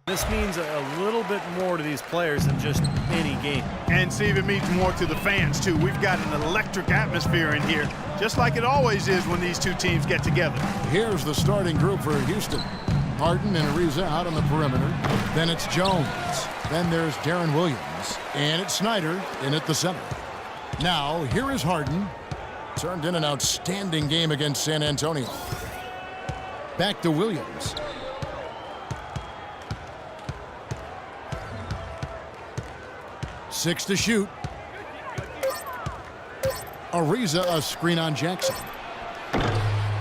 This means a little bit more to these players than just any game. And Steve, it means more to the fans, too. We've got an electric atmosphere in here, just like it always is when these two teams get together. Here's the starting group for Houston. Harden and Ariza out on the perimeter. Then it's Jones. Then there's Darren Williams. And it's Snyder in at the center. Now, here is Harden. Turned in an outstanding game against San Antonio. Back to Williams. Six to shoot. Ariza, a screen on Jackson.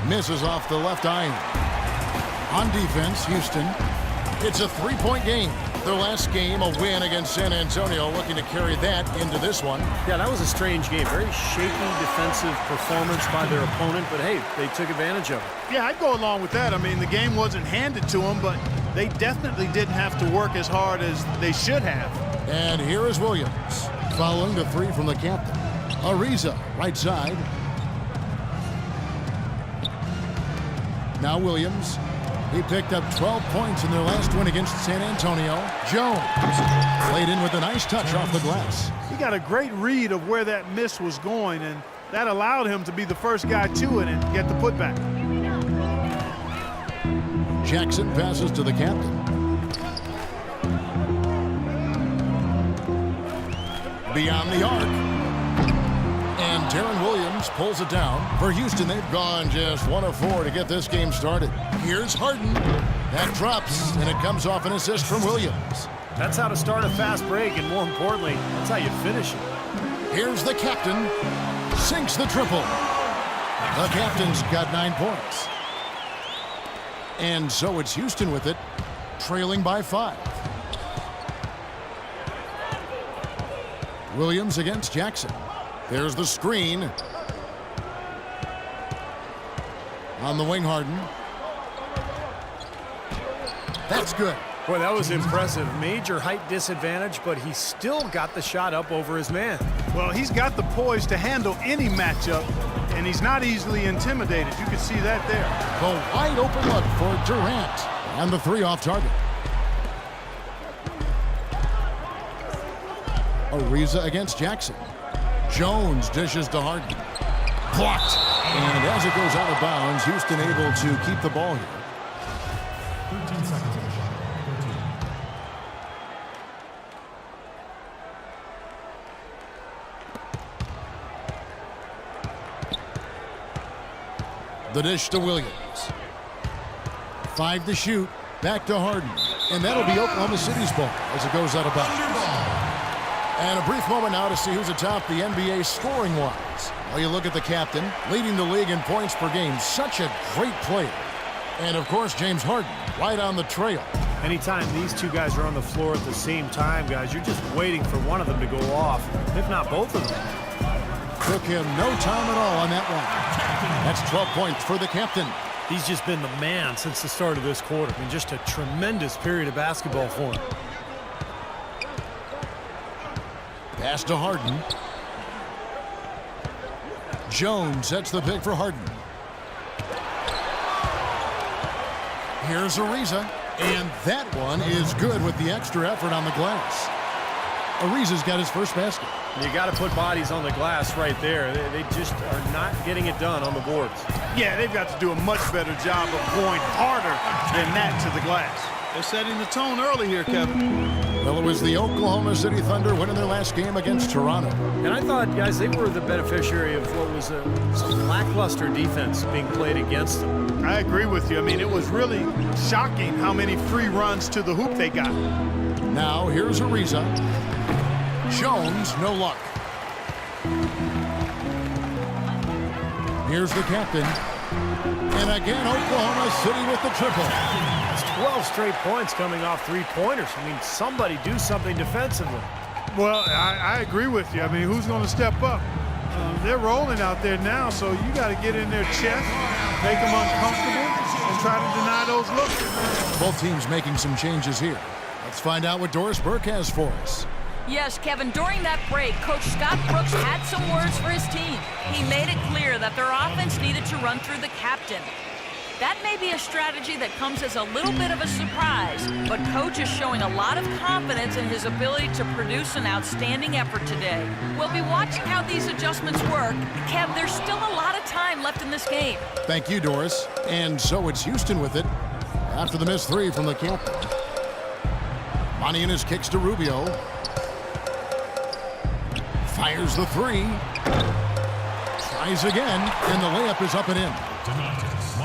Misses off the left iron. On defense, Houston. It's a three-point game. Their last game, a win against San Antonio, looking to carry that into this one. Yeah, that was a strange game. Very shaky defensive performance by their opponent, but hey, they took advantage of it. Yeah, I'd go along with that. I mean, the game wasn't handed to them, but they definitely didn't have to work as hard as they should have. And here is Williams, following the three from the captain. Ariza, right side. Now Williams. He picked up 12 points in their last win against San Antonio. Jones played in with a nice touch off the glass. He got a great read of where that miss was going, and that allowed him to be the first guy to it and get the putback. Jackson passes to the captain. Beyond the arc. And Darren Williams pulls it down. For Houston, they've gone just 1 of 4 to get this game started. Here's Harden. That drops, and it comes off an assist from Williams. That's how to start a fast break, and more importantly, that's how you finish it. Here's the captain. Sinks the triple. The captain's got 9 points. And so it's Houston with it, trailing by 5. Williams against Jackson. There's the screen. On the wing, Harden. That's good. Boy, that was impressive. Major height disadvantage, but he still got the shot up over his man. Well, he's got the poise to handle any matchup, and he's not easily intimidated. You can see that there. The wide open look for Durant. And the three off target. Ariza against Jackson. Jones dishes to Harden. Blocked. And as it goes out of bounds, Houston able to keep the ball here. 13 seconds. 13. The dish to Williams. 5 to shoot. Back to Harden. And that'll be Oklahoma City's ball as it goes out of bounds. And a brief moment now to see who's atop the NBA scoring-wise. Well, you look at the captain, leading the league in points per game. Such a great player. And, of course, James Harden, right on the trail. Anytime these two guys are on the floor at the same time, guys, you're just waiting for one of them to go off, if not both of them. Took him no time at all on that one. That's 12 points for the captain. He's just been the man since the start of this quarter. I mean, just a tremendous period of basketball for him. Pass to Harden. Jones sets the pick for Harden. Here's Ariza. And that one is good with the extra effort on the glass. Ariza's got his first basket. You got to put bodies on the glass right there. They just are not getting it done on the boards. Yeah, they've got to do a much better job of going harder than that to the glass. They're setting the tone early here, Kevin. Well, it was the Oklahoma City Thunder winning their last game against Toronto. And I thought, guys, they were the beneficiary of what was some lackluster defense being played against them. I agree with you. I mean, it was really shocking how many free runs to the hoop they got. Now, here's Ariza. Jones, no luck. Here's the captain. And again, Oklahoma City with the triple. That's 12 straight points coming off three-pointers. I mean, somebody do something defensively. Well, I agree with you. I mean, who's going to step up? They're rolling out there now, so you got to get in their chest, make them uncomfortable, and try to deny those looks. Both teams making some changes here. Let's find out what Doris Burke has for us. Yes, Kevin, during that break, Coach Scott Brooks had some words for his team. He made it clear that their offense needed to run through the captain. That may be a strategy that comes as a little bit of a surprise, but Coach is showing a lot of confidence in his ability to produce an outstanding effort today. We'll be watching how these adjustments work. Kev, there's still a lot of time left in this game. Thank you, Doris. And so it's Houston with it after the missed three from the captain. Montianis kicks to Rubio. Fires the three. Tries again, and the layup is up and in.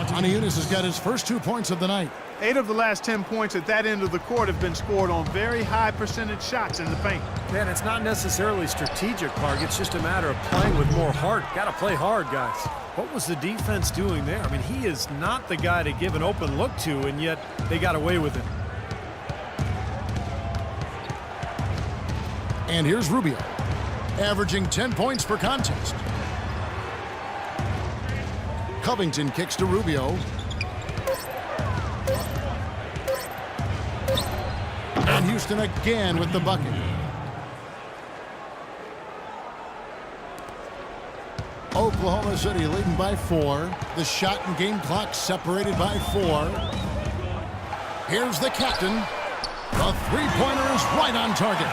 Montianis has got his first 2 points of the night. 8 of the last 10 points at that end of the court have been scored on very high percentage shots in the paint. Man, it's not necessarily strategic, Clark. It's just a matter of playing with more heart. Got to play hard, guys. What was the defense doing there? I mean, he is not the guy to give an open look to, and yet they got away with it. And here's Rubio, averaging 10 points per contest. Covington kicks to Rubio. And Houston again with the bucket. Oklahoma City leading by 4. The shot and game clock separated by 4. Here's the captain. The three-pointer is right on target.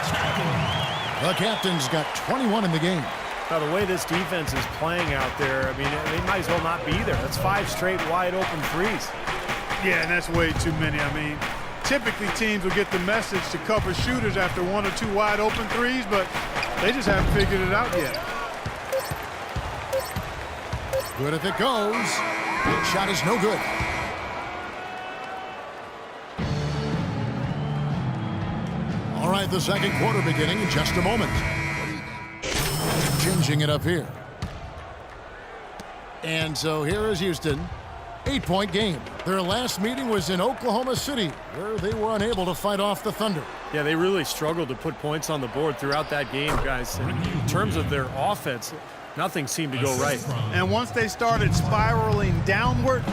The captain's got 21 in the game. Now, the way this defense is playing out there, I mean, they might as well not be there. That's 5 straight wide open threes. Yeah, and that's way too many. I mean, typically teams will get the message to cover shooters after 1 or 2 wide open threes, but they just haven't figured it out yet. Good if it goes. The shot is no good. All right, the second quarter beginning in just a moment. Changing it up here. And so here is Houston. 8-point game. Their last meeting was in Oklahoma City, where they were unable to fight off the Thunder. Yeah, they really struggled to put points on the board throughout that game, guys. In terms of their offense, nothing seemed to go right. And once they started spiraling downward,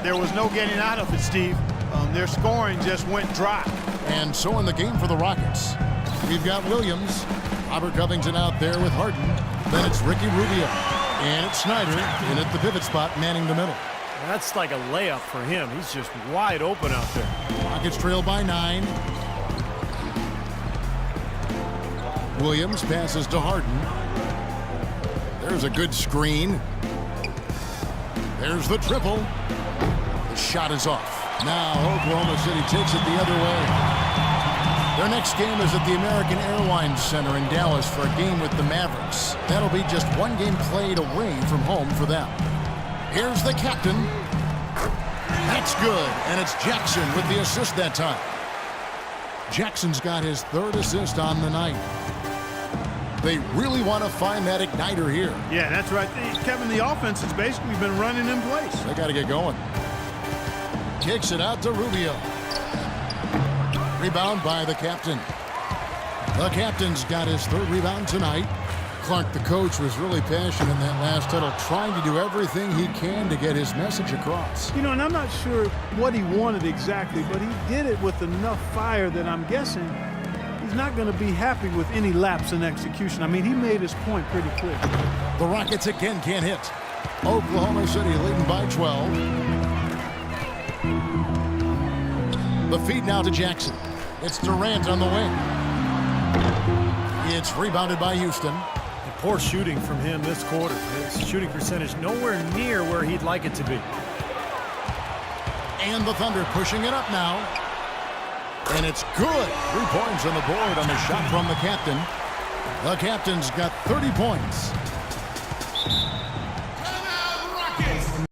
there was no getting out of it, Steve. Their scoring just went dry. And so in the game for the Rockets, we've got Williams, Robert Covington out there with Harden. Then it's Ricky Rubio. And it's Snyder in at the pivot spot, manning the middle. That's like a layup for him. He's just wide open out there. Rockets trail by 9. Williams passes to Harden. There's a good screen. There's the triple. The shot is off. Now Oklahoma City takes it the other way. Their next game is at the American Airlines Center in Dallas for a game with the Mavericks. That'll be just 1 game played away from home for them. Here's the captain. That's good, and it's Jackson with the assist that time. Jackson's got his 3rd assist on the night. They really want to find that igniter here. Yeah, that's right. Kevin, the offense has basically been running in place. They got to get going. Kicks it out to Rubio. Rebound by the captain. The captain's got his 3rd rebound tonight. Clark, the coach, was really passionate in that last huddle, trying to do everything he can to get his message across. You know, and I'm not sure what he wanted exactly, but he did it with enough fire that I'm guessing he's not going to be happy with any lapse in execution. I mean, he made his point pretty clear. The Rockets again can't hit. Oklahoma City leading by 12. The feed now to Jackson. It's Durant on the wing. It's rebounded by Houston. And poor shooting from him this quarter. His shooting percentage nowhere near where he'd like it to be. And the Thunder pushing it up now. And it's good. 3 points on the board on the shot from the captain. The captain's got 30 points.